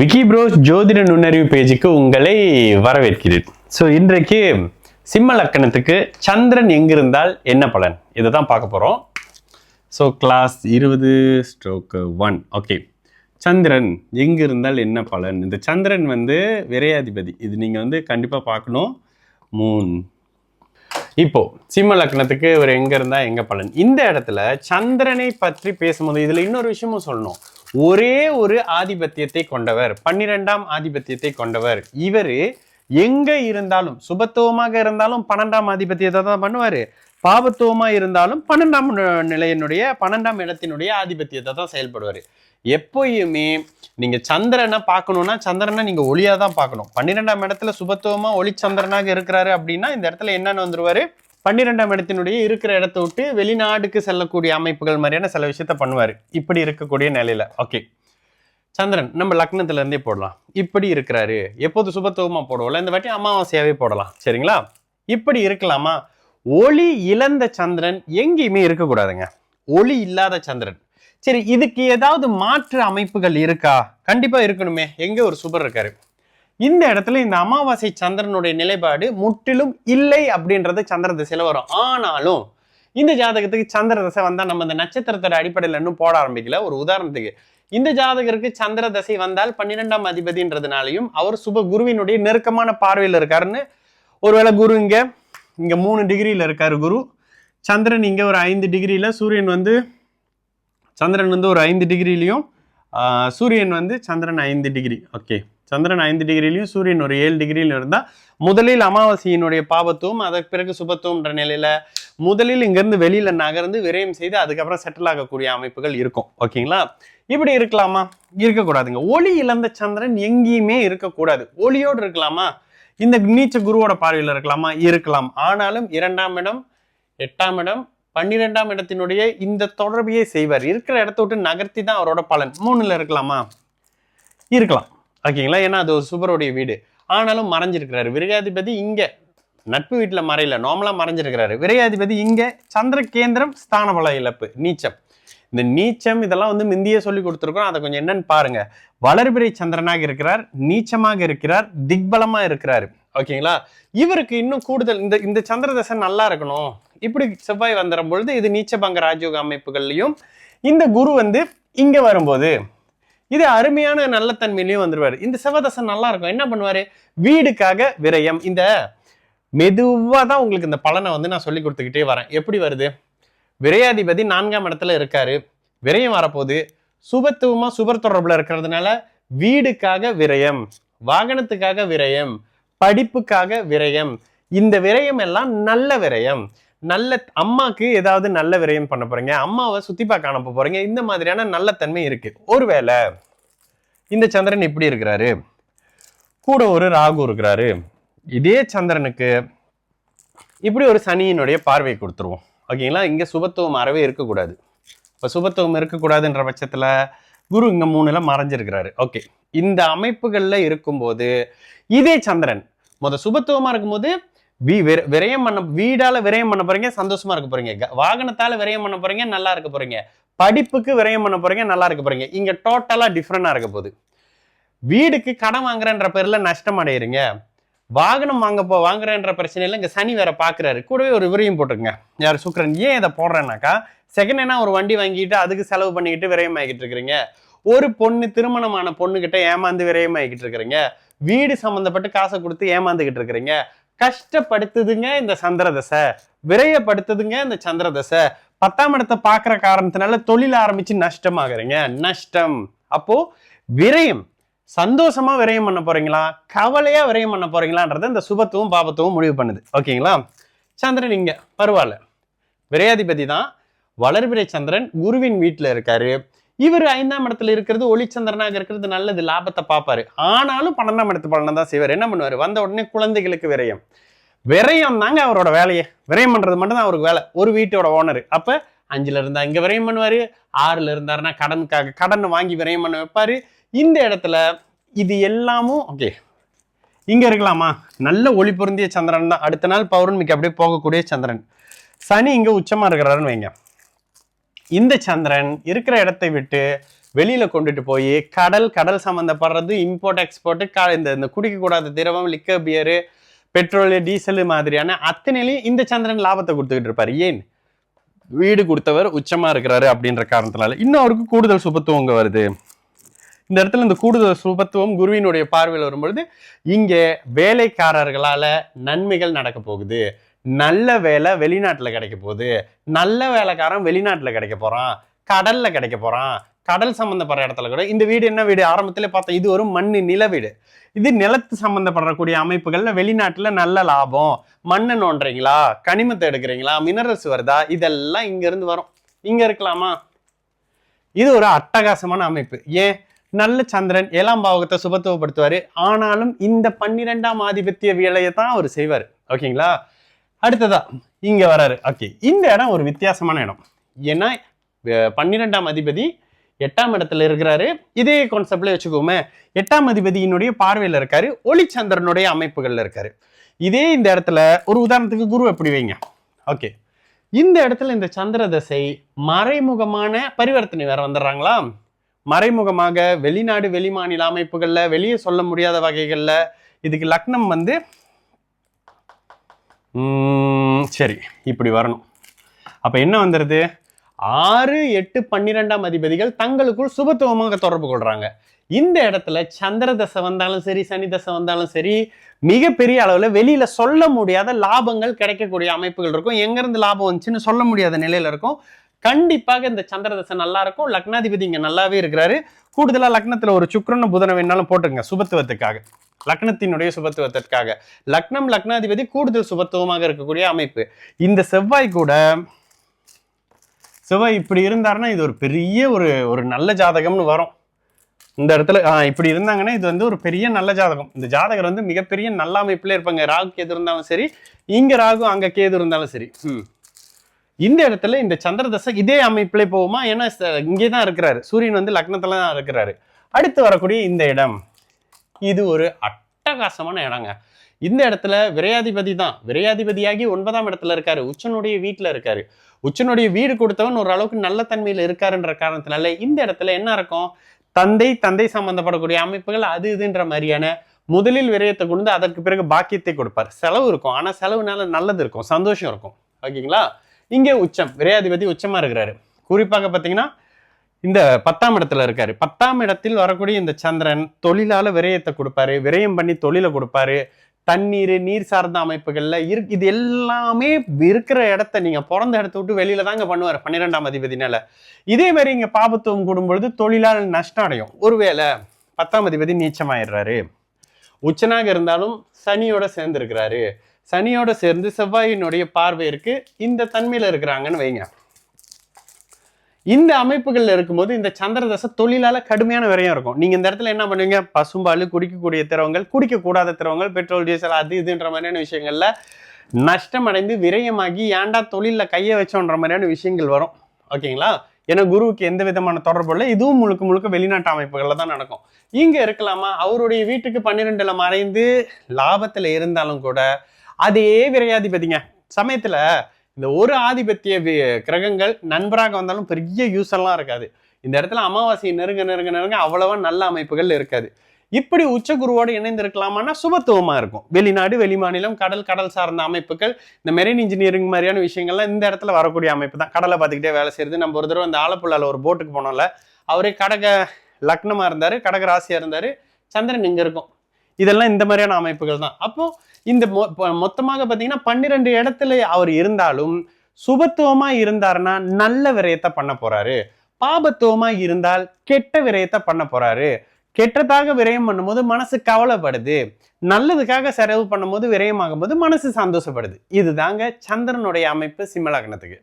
Vicky pros ஜோதிட நுண்ணறிவு பேஜுக்கு உங்களை வரவேற்கிறேன். ஸோ இன்றைக்கு சிம்ம லக்கணத்துக்கு சந்திரன் எங்கிருந்தால் என்ன பலன், இதை தான் பார்க்க போகிறோம். So class 20/1. ஓகே, சந்திரன் எங்கிருந்தால் என்ன பலன். இந்த சந்திரன் விரையாதிபதி, இது நீங்கள் கண்டிப்பாக பார்க்கணும். மூன் இப்போ சிம்ம லக்னத்துக்கு இவர் எங்க இருந்தா எங்க பலன். இந்த இடத்துல சந்திரனை பற்றி பேசும்போது இதுல இன்னொரு விஷயமும் சொல்லணும். ஒரே ஒரு ஆதிபத்தியத்தை கொண்டவர், 12ஆம் ஆதிபத்தியத்தை கொண்டவர். இவரு எங்க இருந்தாலும், சுபத்துவமாக இருந்தாலும் 12ஆம் ஆதிபத்தியத்தை தான் பண்ணுவாரு, பாபத்துவமா இருந்தாலும் 12ஆம் நிலையினுடைய 12ஆம் இடத்தினுடைய ஆதிபத்தியத்தை தான் செயல்படுவாரு. எப்பயுமே நீங்க சந்திரனை பார்க்கணும்னா சந்திரனை நீங்க ஒளியா தான் பார்க்கணும். 12ஆம் இடத்துல சுபத்துவமா ஒளி சந்திரனாக இருக்கிறாரு அப்படின்னா இந்த இடத்துல என்னன்னு வந்துருவாரு, 12ஆம் இடத்தினுடைய இருக்கிற இடத்த விட்டு வெளிநாடுக்கு செல்லக்கூடிய அமைப்புகள் மாதிரியான சில விஷயத்த பண்ணுவாரு. இப்படி இருக்கக்கூடிய நிலையில ஓகே, சந்திரன் நம்ம லக்னத்துல இருந்தே போடலாம். இப்படி இருக்கிறாரு, எப்போது சுபத்துவமா போடுவோம்ல, இந்த வாட்டி அமாவாசையாவே போடலாம். சரிங்களா? இப்படி இருக்கலாமா? ஒளி இழந்த சந்திரன் எங்கேயுமே இருக்கக்கூடாதுங்க, ஒளி இல்லாத சந்திரன். சரி, இதுக்கு ஏதாவது மாற்று அமைப்புகள் இருக்கா? கண்டிப்பா இருக்கணுமே. எங்க ஒரு சுபர் இருக்காரு, இந்த இடத்துல இந்த அமாவாசை சந்திரனுடைய நிலைப்பாடு முற்றிலும் இல்லை அப்படின்றது சந்திர திசையில வரும். ஆனாலும் இந்த ஜாதகத்துக்கு சந்திர தசை வந்தா நம்ம இந்த நட்சத்திரத்தோட அடிப்படையில் இன்னும் போட ஆரம்பிக்கல. ஒரு உதாரணத்துக்கு இந்த ஜாதகருக்கு சந்திர தசை வந்தால் 12ஆம் அதிபதின்றதுனாலையும் அவர் சுப குருவினுடைய நெருக்கமான பார்வையில் இருக்காருன்னு, ஒருவேளை குரு இங்க 3 டிகிரியில இருக்காரு குரு, சந்திரன் இங்க ஒரு 5 டிகிரியில, சூரியன் சந்திரன் ஒரு 5 டிகிரிலையும், சூரியன் சந்திரன் 5 டிகிரி. ஓகே, சந்திரன் 5 டிகிரிலையும் சூரியன் ஒரு 7 டிகிரியிலும் இருந்தால் முதலில் அமாவாசையினுடைய பாபத்துவம், அதற்கு பிறகு சுபத்துவம்ன்ற நிலையில முதலில் இங்கிருந்து வெளியில நகர்ந்து விரயம் செய்து அதுக்கப்புறம் செட்டில் ஆகக்கூடிய அமைப்புகள் இருக்கும். ஓகேங்களா? இப்படி இருக்கலாமா? இருக்கக்கூடாதுங்க. ஒளி இழந்த சந்திரன் எங்கேயுமே இருக்கக்கூடாது. ஒளியோடு இருக்கலாமா? இந்த நீச்ச குருவோட பார்வையில் இருக்கலாமா? இருக்கலாம். ஆனாலும் 2ஆம் இடம், 8ஆம் இடம், 12ஆம் இடத்தினுடைய இந்த தொடர்பையே செய்வார். இருக்கிற இடத்த விட்டு நகர்த்தி தான் அவரோட பலன். 3ல இருக்கலாமா? இருக்கலாம். ஓகேங்களா? ஏன்னா அது ஒரு சுபருடைய வீடு. ஆனாலும் மறைஞ்சிருக்கிறாரு. விரையாதிபதி இங்க நட்பு வீட்டுல மறையல, நார்மலா மறைஞ்சிருக்கிறாரு. விரையாதிபதி இங்க சந்திர கேந்திரம், ஸ்தான பல இழப்பு, நீச்சம். இந்த நீச்சம் இதெல்லாம் முந்தியே சொல்லி கொடுத்துருக்கோம். அதை கொஞ்சம் என்னன்னு பாருங்க. வளர்பிறை சந்திரனாக இருக்கிறார், நீச்சமாக இருக்கிறார், திக்பலமா இருக்கிறாரு. ஓகேங்களா? இவருக்கு இன்னும் கூடுதல் இந்த சந்திர தசை நல்லா இருக்கணும். இப்படி செவ்வாய் வந்துடும் பொழுது இது நீச்சபங்க ராஜயோக அமைப்புகள்லையும் இந்த குரு இங்க வரும்போது இது அருமையான நல்ல தன்மையிலையும் வந்துருவாரு. இந்த செவ்வாதசை நல்லா இருக்கும். என்ன பண்ணுவாரு? வீடுக்காக விரயம். இந்த மெதுவா தான் உங்களுக்கு இந்த பலனை நான் சொல்லி கொடுத்துக்கிட்டே வரேன். எப்படி வருது? விரையாதிபதி 4ஆம் இடத்துல இருக்காரு, விரயம் வரப்போகுது. சுபத்துவமா சுபர் தொடர்புல இருக்கிறதுனால வீடுக்காக விரயம், வாகனத்துக்காக விரயம், படிப்புக்காக விரயம். இந்த விரயம் எல்லாம் நல்ல விரயம். நல்ல அம்மாக்கு ஏதாவது நல்ல விரயம் பண்ண போறீங்க, அம்மாவை சுத்தி பார்க்க அனுப்ப போறீங்க. இந்த மாதிரியான நல்ல தன்மை இருக்கு. ஒருவேளை இந்த சந்திரன் இப்படி இருக்கிறாரு, கூட ஒரு ராகு இருக்கிறாரு, இதே சந்திரனுக்கு இப்படி ஒரு சனியினுடைய பார்வை கொடுத்துருவோம். ஓகேங்களா? இங்க சுபத்துவம் அறவே இருக்கக்கூடாது. இப்ப சுபத்துவம் இருக்கக்கூடாதுன்ற பட்சத்துல குரு இங்க 3ல மறைஞ்சிருக்கிறாரு. ஓகே, இந்த அமைப்புகள்ல இருக்கும்போது இதே சந்திரன் சுபத்துவமா இருக்கும்போது விரயம் பண்ண, வீடால விரயம் பண்ண போறீங்க, சந்தோஷமா இருக்க போறீங்க. வாகனத்தால விரயம் பண்ண போறீங்க, நல்லா இருக்க போறீங்க. படிப்புக்கு விரயம் பண்ண போறீங்க, நல்லா இருக்க போறீங்க. இங்க டோட்டலா டிஃப்ரெண்டா இருக்க போகுது. வீடுக்கு கடன் வாங்குறன்ற பேர்ல நஷ்டம் அடையிறீங்க. வாகனம் வாங்குறன்ற பிரச்சனையில இங்க சனி வேற பாக்குறாரு. கூடவே ஒரு விரயம் போட்டுருங்க. யார்? சுக்கிரன். ஏன் இதை போடுறேன்னாக்கா, செகண்ட் ஹேண்டா ஒரு வண்டி வாங்கிட்டு அதுக்கு செலவு பண்ணிக்கிட்டு விரயம் ஆகிட்டு இருக்கிறீங்க. ஒரு பொண்ணு, திருமணமான பொண்ணுகிட்ட ஏமாந்து விரயம் ஆகிட்டு இருக்கிறீங்க. வீடு சம்பந்தப்பட்டு காசை கொடுத்து ஏமாந்துகிட்டு இருக்கிறீங்க. கஷ்டப்படுத்துதுங்க இந்த சந்திர தசை, விரயப்படுத்துதுங்க இந்த சந்திர தசை. 10ஆம் இடத்தை பாக்குற காரணத்தினால தொழில் ஆரம்பிச்சு நஷ்டமாகறீங்க. நஷ்டம். அப்போ விரயம், சந்தோஷமா விரயம் பண்ண போறீங்களா, கவலையா விரயம் பண்ண போறீங்களான்றத இந்த சுபத்துவம் பாபத்துவம் முடிவு பண்ணுது. ஓகேங்களா? சந்திரன் இங்க பரவாயில்ல, விரையாதிபதி தான், வளர்பிறை சந்திரன் குருவின் வீட்டுல இருக்காரு. இவர் 5ஆம் இடத்துல இருக்கிறது, ஒளிச்சந்திரனாக இருக்கிறது நல்லது, லாபத்தை பார்ப்பாரு. ஆனாலும் 12ஆம் இடத்து பலனை தான் செய்வார். என்ன பண்ணுவாரு? வந்த உடனே குழந்தைகளுக்கு விரயம். விரயம் தாங்க அவரோட வேலையை. விரயம் பண்றது மட்டும் தான் அவருக்கு வேலை. ஒரு வீட்டோட ஓனர். அப்ப 5ல இருந்தா இங்க விரயம் பண்ணுவாரு, 6ல இருந்தாருன்னா கடனுக்காக கடன் வாங்கி விரயம் பண்ண வைப்பாரு. இந்த இடத்துல இது எல்லாமும் ஓகே. இங்க இருக்கலாமா? நல்ல ஒளி பொருந்திய சந்திரன் தான். அடுத்த நாள் பௌர்ணமிக்கு அப்படியே போகக்கூடிய சந்திரன். சனி இங்க உச்சமா இருக்கிறாருன்னு வைங்க. இந்த சந்திரன் இருக்கிற இடத்தை விட்டு வெளியில கொண்டுட்டு போய் கடல் சம்மந்தப்படுறது, இம்போர்ட் எக்ஸ்போர்ட், இந்த குடிக்கக்கூடாத திரவம், லிக்கர், பியரு, பெட்ரோல், டீசல் மாதிரியான அத்தனையிலையும் இந்த சந்திரன் லாபத்தை கொடுத்துக்கிட்டு இருப்பாரு. ஏன்? வீடு கொடுத்தவர் உச்சமா இருக்கிறாரு அப்படின்ற காரணத்தினால. இன்னும் அவருக்கு கூடுதல் சுபத்துவங்க வருது. இந்த இடத்துல இந்த கூடுதல் சுபத்துவம் குருவினுடைய பார்வையில் வரும்பொழுது இங்கே வேலைக்காரர்களால நன்மைகள் நடக்க போகுது. நல்ல வேலை வெளிநாட்டுல கிடைக்க போகுது. நல்ல வேலைக்காரன் வெளிநாட்டுல கிடைக்க போறான், கடல்ல கிடைக்க போறான். கடல் சம்பந்தப்படுற இடத்துல கூட இந்த வீடு என்ன வீடு ஆரம்பத்திலே பார்த்தோம், இது ஒரு மண்ணு நில வீடு. இது நிலத்து சம்பந்தப்படக்கூடிய அமைப்புகள்ல வெளிநாட்டுல நல்ல லாபம். மண்ணை நோண்டுறீங்களா, கனிமத்தை எடுக்கிறீங்களா, மினரல்ஸ் வருதா, இதெல்லாம் இங்க இருந்து வரும். இங்க இருக்கலாமா? இது ஒரு அட்டகாசமான அமைப்பு. ஏன்? நல்ல சந்திரன் 7ஆம் பாவகத்தை சுபத்துவப்படுத்துவாரு. ஆனாலும் இந்த 12ஆம் ஆதிபத்திய வேலையை தான் அவர் செய்வார். ஓகேங்களா? அடுத்ததா இங்க வராரு. ஓகே, இந்த இடம் ஒரு வித்தியாசமான இடம். ஏன்னா 12ஆம் அதிபதி 8ஆம் இடத்துல இருக்கிறாரு. இதே கான்செப்ட்ல வச்சுக்கோமே, 8ஆம் அதிபதியினுடைய பார்வையில் இருக்காரு, ஒளிச்சந்திரனுடைய அமைப்புகள்ல இருக்காரு. இதே இந்த இடத்துல ஒரு உதாரணத்துக்கு குரு எப்படி வைங்க. ஓகே, இந்த இடத்துல இந்த சந்திர தசை மறைமுகமான பரிவர்த்தனை வேற வந்துடுறாங்களா? மறைமுகமாக வெளிநாடு வெளிமாநில அமைப்புகள்ல வெளியே சொல்ல முடியாத வகைகள்ல இதுக்கு லக்னம் வந்து சரி இப்படி வரணும். அப்ப என்ன வந்துருது? 6, 8, 12ஆம் அதிபதிகள் தங்களுக்குள் சுபத்துவமாக தொடர்பு கொள்றாங்க. இந்த இடத்துல சந்திர தசை வந்தாலும் சரி, சனி தசை வந்தாலும் சரி, மிகப்பெரிய அளவுல வெளியில சொல்ல முடியாத லாபங்கள் கிடைக்கக்கூடிய அமைப்புகள் இருக்கும். எங்க இருந்து லாபம் வந்துச்சுன்னு சொல்ல முடியாத நிலையில இருக்கும். கண்டிப்பாக இந்த சந்திர தசை நல்லா இருக்கும். லக்னாதிபதி இங்க நல்லாவே இருக்கிறாரு. கூடுதலா லக்னத்துல ஒரு சுக்கிரன் புதனை வேணாலும் போட்டுங்க சுபத்துவத்துக்காக, லக்னத்தினுடைய சுபத்துவத்திற்காக. லக்னம் லக்னாதிபதி கூடுதல் சுபத்துவமாக இருக்கக்கூடிய அமைப்பு. இந்த செவ்வாய் கூட செவ்வாய் இப்படி இருந்தாருன்னா இது ஒரு பெரிய ஒரு நல்ல ஜாதகம்னு வரும். இந்த இடத்துல இப்படி இருந்தாங்கன்னா இது வந்து ஒரு பெரிய நல்ல ஜாதகம். இந்த ஜாதகர் வந்து மிகப்பெரிய நல்ல அமைப்புல இருப்பாங்க. ராகு கேது இருந்தாலும் சரி, இங்க ராகு அங்க கேது இருந்தாலும் சரி. இந்த இடத்துல இந்த சந்திர தசை இதே அமைப்புல போகுமா? ஏன்னா இங்கேதான் இருக்கிறாரு, சூரியன் வந்து லக்னத்துல தான் இருக்கிறாரு. அடுத்து வரக்கூடிய இந்த இடம் இது ஒரு அட்டகாசமான இடங்க. இந்த இடத்துல விரையாதிபதி தான், விரையாதிபதியாகி 9ஆம் இடத்துல இருக்காரு, உச்சனுடைய வீட்டுல இருக்காரு. உச்சனுடைய வீடு கொடுத்தவன் ஓரளவுக்கு நல்ல தன்மையில இருக்காருன்ற காரணத்தினால இந்த இடத்துல என்ன இருக்கும்? தந்தை சம்பந்தப்படக்கூடிய அமைப்புகள் அது இதுன்ற மாதிரியான முதலில் விரயத்தை கொண்டு அதற்கு பிறகு பாக்கியத்தை கொடுப்பார். செலவு இருக்கும், ஆனா செலவுனால நல்லது இருக்கும், சந்தோஷம் இருக்கும். ஓகேங்களா? இங்கே உச்சம், விரையாதிபதி உச்சமா இருக்கிறாரு. குறிப்பாக பார்த்தீங்கன்னா இந்த 10ஆம் இடத்துல இருக்காரு. 10ஆம் இடத்தில் வரக்கூடிய இந்த சந்திரன் தொழிலால விரயத்தை கொடுப்பாரு, விரயம் பண்ணி தொழிலை கொடுப்பாரு. தண்ணீர், நீர் சார்ந்த அமைப்புகள்ல இது எல்லாமே இருக்கிற இடத்த நீங்க பிறந்த இடத்த விட்டு வெளியில தாங்க பண்ணுவார் 12ஆம் அதிபதினால. இதே மாதிரி இங்க பாபத்துவம் கூடும் பொழுது தொழிலால் நஷ்டம் அடையும். ஒருவேளை 10ஆம் அதிபதி நீச்சமாயிடுறாரு, உச்சனாக இருந்தாலும் சனியோட சேர்ந்து இருக்கிறாரு, சனியோட சேர்ந்து செவ்வாயினுடைய பார்வை இருக்கு, இந்த தன்மையில இருக்கிறாங்கன்னு வைங்க. இந்த அமைப்புகள்ல இருக்கும்போது இந்த சந்திர தசை தொழிலால கடுமையான விரயம் இருக்கும். நீங்க இந்த இடத்துல என்ன பண்ணுவீங்க? பசும்பால், குடிக்கக்கூடிய திரவங்கள், குடிக்கக்கூடாத திரவங்கள், பெட்ரோல், டீசல் அது இதுன்ற மாதிரியான விஷயங்கள்ல நஷ்டம் அடைந்து விரயமாகி ஏன்டா தொழில கையை வச்சோன்ற மாதிரியான விஷயங்கள் வரும். ஓகேங்களா? ஏன்னா குருவுக்கு எந்த விதமான தொடர்பு இல்லை. இதுவும் முழுக்க முழுக்க வெளிநாட்டு அமைப்புகள்ல தான் நடக்கும். இங்க இருக்கலாமா? அவருடைய வீட்டுக்கு 12ல மறைந்து லாபத்துல இருந்தாலும் கூட அதே விரையாதிபதிங்க சமயத்துல இந்த ஒரு ஆதிபத்திய கிரகங்கள் நண்பராக வந்தாலும் பெரிய யூஸ் எல்லாம் இருக்காது. இந்த இடத்துல அமாவாசை நெருங்க அவ்வளவா நல்ல அமைப்புகள் இருக்காது. இப்படி உச்ச குருவோடு இணைந்து இருக்கலாமான்னா சுபத்துவமா இருக்கும். வெளிநாடு, வெளிமாநிலம், கடல் சார்ந்த அமைப்புகள், இந்த மெரைன் இன்ஜினியரிங் மாதிரியான விஷயங்கள்லாம் இந்த இடத்துல வரக்கூடிய அமைப்பு தான். கடலை பார்த்துக்கிட்டே வேலை செய்யறது. நம்ம ஒரு தடவை அந்த ஆலப்புழால ஒரு போட்டுக்கு போனோம்ல, அவரே கடக லக்னமா இருந்தாரு, கடக ராசியா இருந்தாரு, சந்திரன் இங்க இருக்கும். இதெல்லாம் இந்த மாதிரியான அமைப்புகள் தான். அப்போ இந்த மொத்தமாக பார்த்தீங்கன்னா 12 இடத்துல அவர் இருந்தாலும் சுபத்துவமா இருந்தாருன்னா நல்ல விரயத்தை பண்ண போறாரு. பாபத்துவமா இருந்தால் கெட்ட விரயத்தை பண்ண போறாரு. கெட்டதாக விரயம் பண்ணும்போது மனசு கவலைப்படுது, நல்லதுக்காக செலவு பண்ணும்போது விரயமாகும் போது மனசு சந்தோஷப்படுது. இதுதாங்க சந்திரனுடைய அமைப்பு சிம்ம லக்னத்துக்கு.